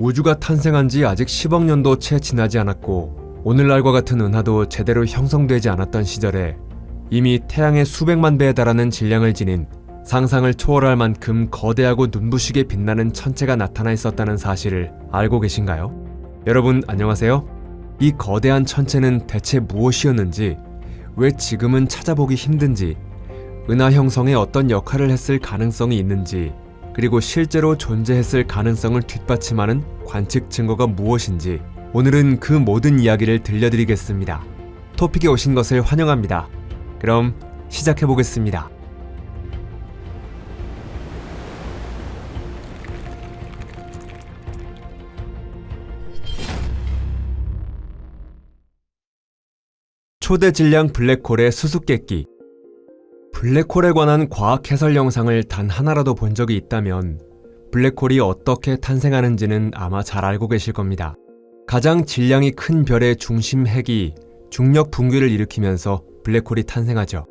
우주가 탄생한 지 아직 10억 년도 채 지나지 않았고 오늘날과 같은 은하도 제대로 형성되지 않았던 시절에 이미 태양의 수백만 배에 달하는 질량을 지닌 상상을 초월할 만큼 거대하고 눈부시게 빛나는 천체가 나타나 있었다는 사실을 알고 계신가요? 여러분 안녕하세요. 이 거대한 천체는 대체 무엇이었는지, 왜 지금은 찾아보기 힘든지, 은하 형성에 어떤 역할을 했을 가능성이 있는지, 그리고 실제로 존재했을 가능성을 뒷받침하는 관측 증거가 무엇인지 오늘은 그 모든 이야기를 들려드리겠습니다. 토픽에 오신 것을 환영합니다. 그럼 시작해보겠습니다. 초대 질량 블랙홀의 수수께끼. 블랙홀에 관한 과학 해설 영상을 단 하나라도 본 적이 있다면 블랙홀이 어떻게 탄생하는지는 아마 잘 알고 계실 겁니다. 가장 질량이 큰 별의 중심 핵이 중력 붕괴를 일으키면서 블랙홀이 탄생하죠.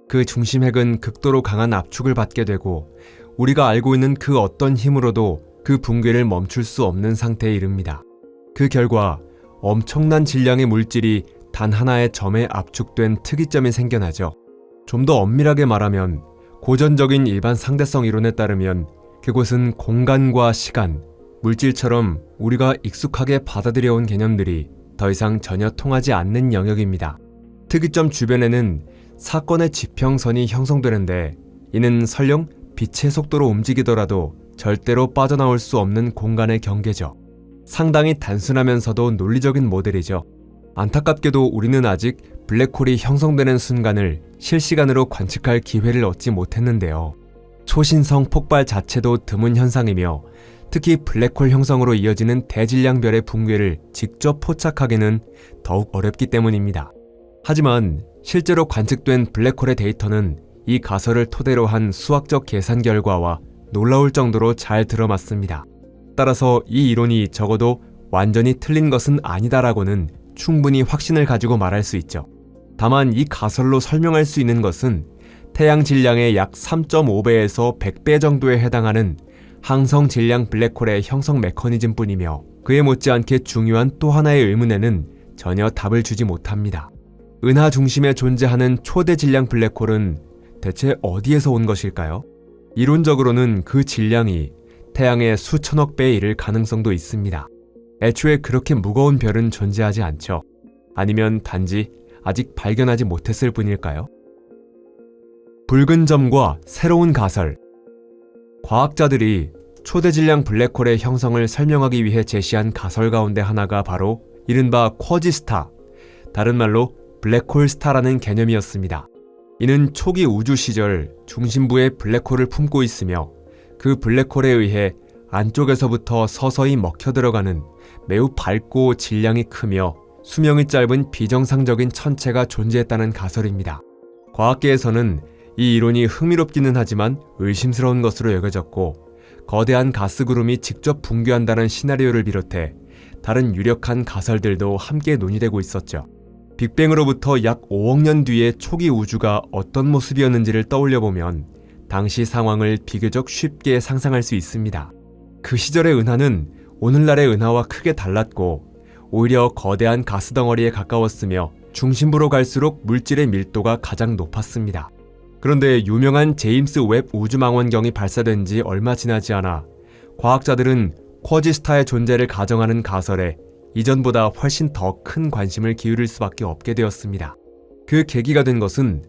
그 중심 핵은 극도로 강한 압축을 받게 되고 우리가 알고 있는 그 어떤 힘으로도 그 붕괴를 멈출 수 없는 상태에 이릅니다. 그 결과 엄청난 질량의 물질이 단 하나의 점에 압축된 특이점이 생겨나죠. 좀 더 엄밀하게 말하면 고전적인 일반 상대성 이론에 따르면 그곳은 공간과 시간, 물질처럼 우리가 익숙하게 받아들여온 개념들이 더 이상 전혀 통하지 않는 영역입니다. 특이점 주변에는 사건의 지평선이 형성되는데 이는 설령 빛의 속도로 움직이더라도 절대로 빠져나올 수 없는 공간의 경계죠. 상당히 단순하면서도 논리적인 모델이죠. 안타깝게도 우리는 아직 블랙홀이 형성되는 순간을 실시간으로 관측할 기회를 얻지 못했는데요. 초신성 폭발 자체도 드문 현상이며 특히 블랙홀 형성으로 이어지는 대질량별의 붕괴를 직접 포착하기는 더욱 어렵기 때문입니다. 하지만 실제로 관측된 블랙홀의 데이터는 이 가설을 토대로 한 수학적 계산 결과와 놀라울 정도로 잘 들어맞습니다. 따라서 이 이론이 적어도 완전히 틀린 것은 아니다라고는 충분히 확신을 가지고 말할 수 있죠. 다만 이 가설로 설명할 수 있는 것은 태양 질량의 약 3.5배에서 100배 정도에 해당하는 항성 질량 블랙홀의 형성 메커니즘 뿐이며 그에 못지않게 중요한 또 하나의 의문에는 전혀 답을 주지 못합니다. 은하 중심에 존재하는 초대 질량 블랙홀은 대체 어디에서 온 것일까요? 이론적으로는 그 질량이 태양의 수천억 배에 이를 가능성도 있습니다. 애초에 그렇게 무거운 별은 존재하지 않죠. 아니면 단지 아직 발견하지 못했을 뿐일까요? 붉은 점과 새로운 가설. 과학자들이 초대 질량 블랙홀의 형성을 설명하기 위해 제시한 가설 가운데 하나가 바로 이른바 쿼지스타, 다른 말로 블랙홀 스타라는 개념이었습니다. 이는 초기 우주 시절 중심부에 블랙홀을 품고 있으며 그 블랙홀에 의해 안쪽에서부터 서서히 먹혀 들어가는 매우 밝고 질량이 크며 수명이 짧은 비정상적인 천체가 존재했다는 가설입니다. 과학계에서는 이 이론이 흥미롭기는 하지만 의심스러운 것으로 여겨졌고 거대한 가스구름이 직접 붕괴한다는 시나리오를 비롯해 다른 유력한 가설들도 함께 논의되고 있었죠. 빅뱅으로부터 약 5억 년 뒤의 초기 우주가 어떤 모습이었는지를 떠올려보면 당시 상황을 비교적 쉽게 상상할 수 있습니다. 그 시절의 은하는 오늘날의 은하와 크게 달랐고 오히려 거대한 가스덩어리에 가까웠으며 중심부로 갈수록 물질의 밀도가 가장 높았습니다. 그런데 유명한 제임스 웹 우주망원경이 발사된 지 얼마 지나지 않아 과학자들은 쿼지스타의 존재를 가정하는 가설에 이전보다 훨씬 더 큰 관심을 기울일 수밖에 없게 되었습니다. 그 계기가 된 것은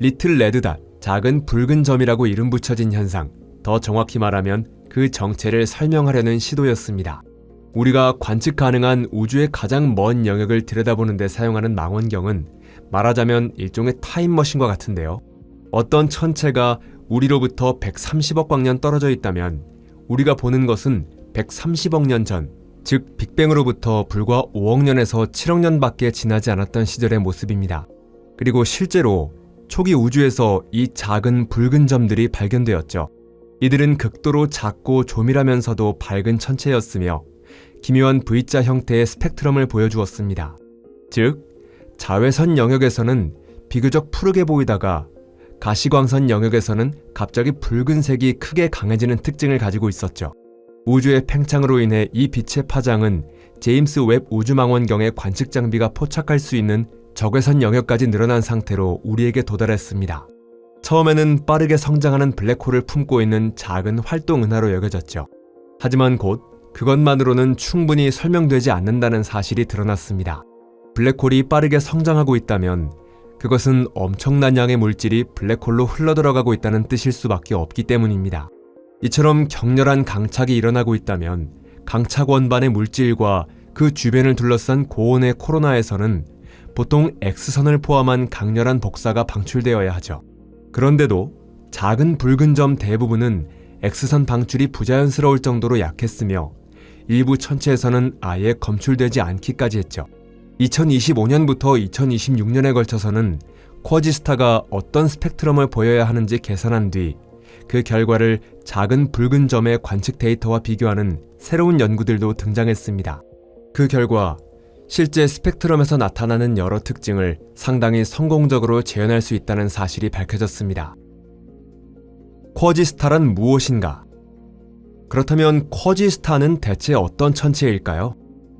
리틀 레드닷, 작은 붉은 점이라고 이름 붙여진 현상, 더 정확히 말하면 그 정체를 설명하려는 시도였습니다. 우리가 관측 가능한 우주의 가장 먼 영역을 들여다보는 데 사용하는 망원경은 말하자면 일종의 타임머신과 같은데요. 어떤 천체가 우리로부터 130억 광년 떨어져 있다면 우리가 보는 것은 130억 년 전, 즉 빅뱅으로부터 불과 5억 년에서 7억 년밖에 지나지 않았던 시절의 모습입니다. 그리고 실제로 초기 우주에서 이 작은 붉은 점들이 발견되었죠. 이들은 극도로 작고 조밀하면서도 밝은 천체였으며 기묘한 V자 형태의 스펙트럼을 보여주었습니다. 즉, 자외선 영역에서는 비교적 푸르게 보이다가 가시광선 영역에서는 갑자기 붉은색이 크게 강해지는 특징을 가지고 있었죠. 우주의 팽창으로 인해 이 빛의 파장은 제임스 웹 우주망원경의 관측 장비가 포착할 수 있는 적외선 영역까지 늘어난 상태로 우리에게 도달했습니다. 처음에는 빠르게 성장하는 블랙홀을 품고 있는 작은 활동 은하로 여겨졌죠. 하지만 곧 그것만으로는 충분히 설명되지 않는다는 사실이 드러났습니다. 블랙홀이 빠르게 성장하고 있다면 그것은 엄청난 양의 물질이 블랙홀로 흘러들어가고 있다는 뜻일 수밖에 없기 때문입니다. 이처럼 격렬한 강착이 일어나고 있다면 강착 원반의 물질과 그 주변을 둘러싼 고온의 코로나에서는 보통 X선을 포함한 강렬한 복사가 방출되어야 하죠. 그런데도 작은 붉은 점 대부분은 X선 방출이 부자연스러울 정도로 약했으며 일부 천체에서는 아예 검출되지 않기까지 했죠. 2025년부터 2026년에 걸쳐서는 쿼지스타가 어떤 스펙트럼을 보여야 하는지 계산한 뒤 그 결과를 작은 붉은 점의 관측 데이터와 비교하는 새로운 연구들도 등장했습니다. 그 결과 실제 스펙트럼에서 나타나는 여러 특징을 상당히 성공적으로 재현할 수 있다는 사실이 밝혀졌습니다. 쿼지스타란 무엇인가? 그렇다면 쿼지스타는 대체 어떤 천체일까요?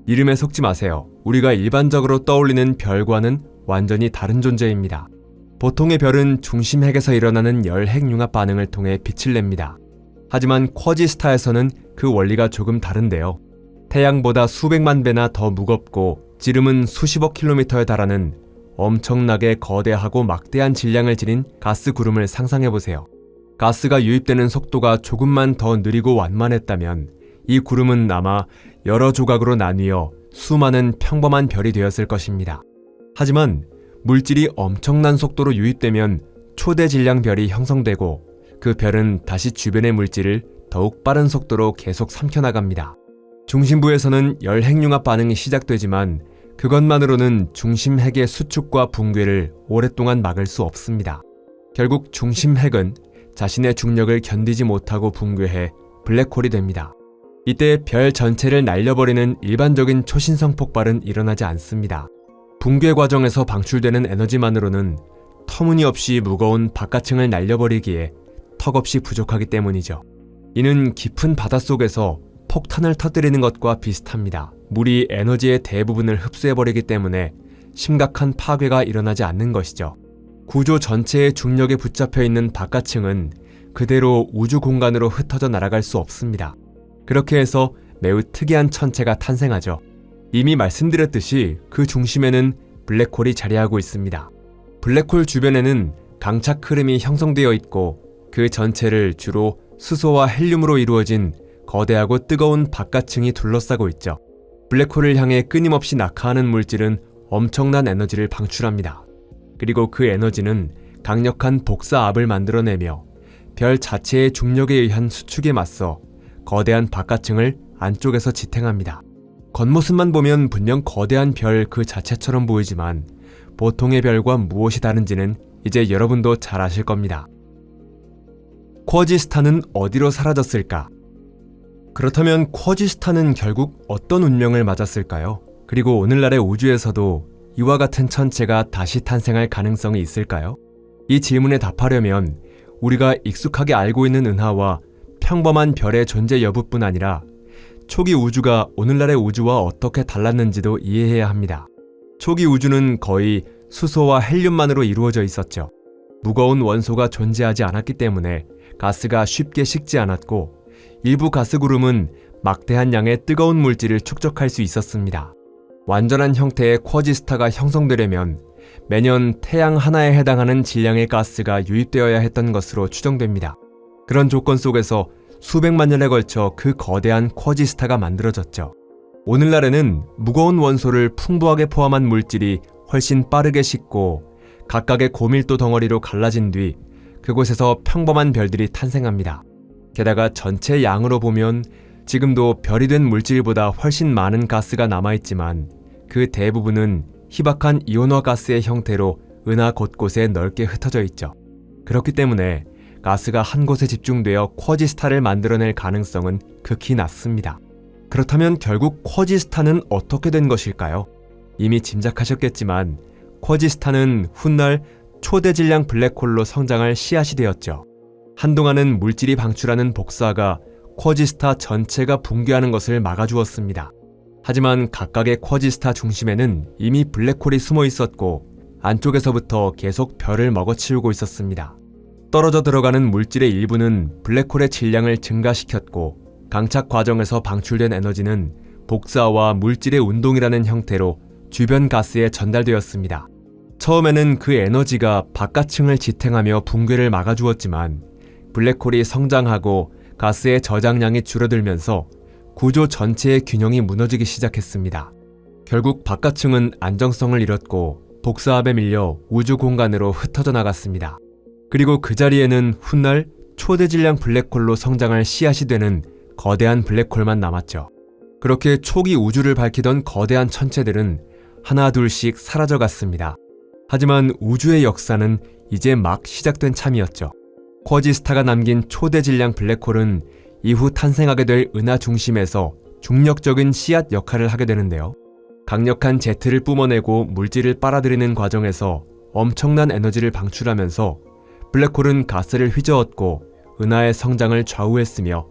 이름에 속지 마세요. 우리가 일반적으로 떠올리는 별과는 완전히 다른 존재입니다. 보통의 별은 중심핵에서 일어나는 열핵융합 반응을 통해 빛을 냅니다. 하지만 쿼지스타에서는 그 원리가 조금 다른데요. 태양보다 수백만 배나 더 무겁고 지름은 수십억 킬로미터에 달하는 엄청나게 거대하고 막대한 질량을 지닌 가스 구름을 상상해보세요. 가스가 유입되는 속도가 조금만 더 느리고 완만했다면 이 구름은 아마 여러 조각으로 나뉘어 수많은 평범한 별이 되었을 것입니다. 하지만 물질이 엄청난 속도로 유입되면 초대 질량 별이 형성되고 그 별은 다시 주변의 물질을 더욱 빠른 속도로 계속 삼켜나갑니다. 중심부에서는 열핵융합 반응이 시작되지만 그것만으로는 중심핵의 수축과 붕괴를 오랫동안 막을 수 없습니다. 결국 중심핵은 자신의 중력을 견디지 못하고 붕괴해 블랙홀이 됩니다. 이때 별 전체를 날려버리는 일반적인 초신성 폭발은 일어나지 않습니다. 붕괴 과정에서 방출되는 에너지만으로는 터무니없이 무거운 바깥층을 날려버리기에 턱없이 부족하기 때문이죠. 이는 깊은 바닷속에서 폭탄을 터뜨리는 것과 비슷합니다. 물이 에너지의 대부분을 흡수해버리기 때문에 심각한 파괴가 일어나지 않는 것이죠. 구조 전체의 중력에 붙잡혀 있는 바깥층은 그대로 우주 공간으로 흩어져 날아갈 수 없습니다. 그렇게 해서 매우 특이한 천체가 탄생하죠. 이미 말씀드렸듯이 그 중심에는 블랙홀이 자리하고 있습니다. 블랙홀 주변에는 강착 흐름이 형성되어 있고 그 전체를 주로 수소와 헬륨으로 이루어진 거대하고 뜨거운 바깥층이 둘러싸고 있죠. 블랙홀을 향해 끊임없이 낙하하는 물질은 엄청난 에너지를 방출합니다. 그리고 그 에너지는 강력한 복사압을 만들어내며 별 자체의 중력에 의한 수축에 맞서 거대한 바깥층을 안쪽에서 지탱합니다. 겉모습만 보면 분명 거대한 별 그 자체처럼 보이지만 보통의 별과 무엇이 다른지는 이제 여러분도 잘 아실 겁니다. 쿼지스타는 어디로 사라졌을까? 그렇다면 쿼지스타는 결국 어떤 운명을 맞았을까요? 그리고 오늘날의 우주에서도 이와 같은 천체가 다시 탄생할 가능성이 있을까요? 이 질문에 답하려면 우리가 익숙하게 알고 있는 은하와 평범한 별의 존재 여부뿐 아니라 초기 우주가 오늘날의 우주와 어떻게 달랐는지도 이해해야 합니다. 초기 우주는 거의 수소와 헬륨만으로 이루어져 있었죠. 무거운 원소가 존재하지 않았기 때문에 가스가 쉽게 식지 않았고 일부 가스 구름은 막대한 양의 뜨거운 물질을 축적할 수 있었습니다. 완전한 형태의 쿼지스타가 형성되려면 매년 태양 하나에 해당하는 질량의 가스가 유입되어야 했던 것으로 추정됩니다. 그런 조건 속에서 수백만 년에 걸쳐 그 거대한 쿼지스타가 만들어졌죠. 오늘날에는 무거운 원소를 풍부하게 포함한 물질이 훨씬 빠르게 식고 각각의 고밀도 덩어리로 갈라진 뒤 그곳에서 평범한 별들이 탄생합니다. 게다가 전체 양으로 보면 지금도 별이 된 물질보다 훨씬 많은 가스가 남아있지만 그 대부분은 희박한 이온화 가스의 형태로 은하 곳곳에 넓게 흩어져 있죠. 그렇기 때문에 가스가 한 곳에 집중되어 쿼지스타를 만들어낼 가능성은 극히 낮습니다. 그렇다면 결국 쿼지스타는 어떻게 된 것일까요? 이미 짐작하셨겠지만 쿼지스타는 훗날 초대 질량 블랙홀로 성장할 씨앗이 되었죠. 한동안은 물질이 방출하는 복사가 쿼지스타 전체가 붕괴하는 것을 막아주었습니다. 하지만 각각의 쿼지스타 중심에는 이미 블랙홀이 숨어 있었고 안쪽에서부터 계속 별을 먹어치우고 있었습니다. 떨어져 들어가는 물질의 일부는 블랙홀의 질량을 증가시켰고 강착 과정에서 방출된 에너지는 복사와 물질의 운동이라는 형태로 주변 가스에 전달되었습니다. 처음에는 그 에너지가 바깥층을 지탱하며 붕괴를 막아주었지만 블랙홀이 성장하고 가스의 저장량이 줄어들면서 구조 전체의 균형이 무너지기 시작했습니다. 결국 바깥층은 안정성을 잃었고 복사압에 밀려 우주 공간으로 흩어져 나갔습니다. 그리고 그 자리에는 훗날 초대질량 블랙홀로 성장할 씨앗이 되는 거대한 블랙홀만 남았죠. 그렇게 초기 우주를 밝히던 거대한 천체들은 하나 둘씩 사라져갔습니다. 하지만 우주의 역사는 이제 막 시작된 참이었죠. 쿼지스타가 남긴 초대질량 블랙홀은 이후 탄생하게 될 은하 중심에서 중력적인 씨앗 역할을 하게 되는데요. 강력한 제트를 뿜어내고 물질을 빨아들이는 과정에서 엄청난 에너지를 방출하면서 블랙홀은 가스를 휘저었고 은하의 성장을 좌우했으며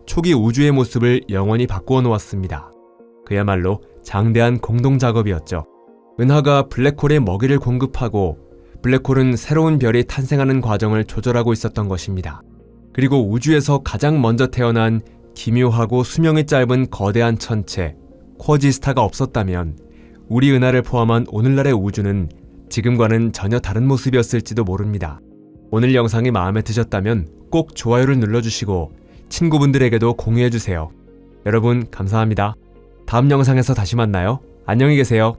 초기 우주의 모습을 영원히 바꾸어 놓았습니다. 그야말로 장대한 공동작업이었죠. 은하가 블랙홀에 먹이를 공급하고 블랙홀은 새로운 별이 탄생하는 과정을 조절하고 있었던 것입니다. 그리고 우주에서 가장 먼저 태어난 기묘하고 수명이 짧은 거대한 천체, 쿼지스타가 없었다면 우리 은하를 포함한 오늘날의 우주는 지금과는 전혀 다른 모습이었을지도 모릅니다. 오늘 영상이 마음에 드셨다면 꼭 좋아요를 눌러주시고 친구분들에게도 공유해주세요. 여러분 감사합니다. 다음 영상에서 다시 만나요. 안녕히 계세요.